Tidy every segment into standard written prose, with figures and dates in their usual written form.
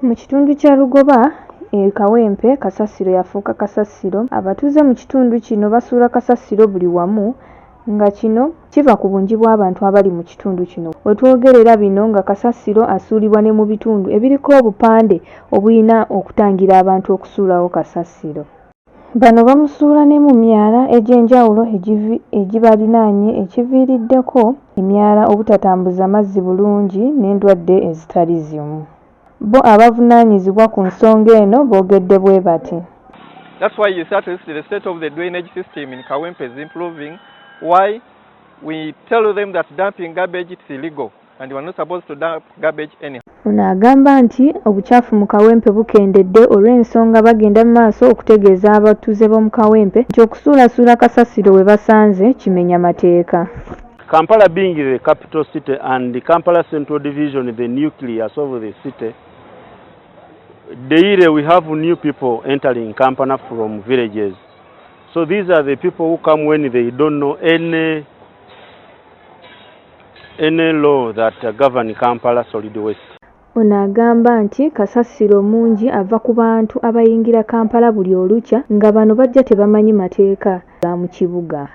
Mu kitundu kya Lugoba Kawempe Kasasiro yafuuka Kasasiro. Abatuuze mu kitundu kino basuula Kasasiro buli wamu nga kino kiva ku bungi bw'abantu abali mu kitundu kino. We twogerera bino nga Kasasiro asuulibwa ne mu bitundu ebiriko obupande obulina okutangira abantu okusuulawo Kasasiro. Bano bamusuula ne mu myala egy'enjawulo egibalinaanye ekiviiriddeko emyala obutatambuza mazzi bulungi n'endwadde ezitali zimu. Bo abavunaanyizibwa ku nsonga eno boogedde bwe bati. That's why you start to see the state of the drainage system in Kawempe is improving. Why? We tell them that dumping garbage is illegal and we are not supposed to dump garbage anyhow. Ono agamba nti obukyafu mu Kawempe bukendedde olw'ensonga bagenda mu maaso okutegeeza abatuuze b'omu Kawempe nti okusuulasuula Kasasiro we basanze kimenya mateeka. Kampala being the capital city and the Kampala Central Division, the nucleus of the city, daily we have new people entering Kampala from villages. So these are the people who come when they don't know any law that govern Kampala solid waste. Ono agamba nti Kasasiro mungi ava ku bantu abayingira Kampala buli olukya nga bano bajja tebamanyi mateeka ga mu kibuga.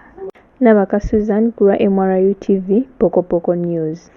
Nabaka Susan ku lwa MRU TV Pokopoko News.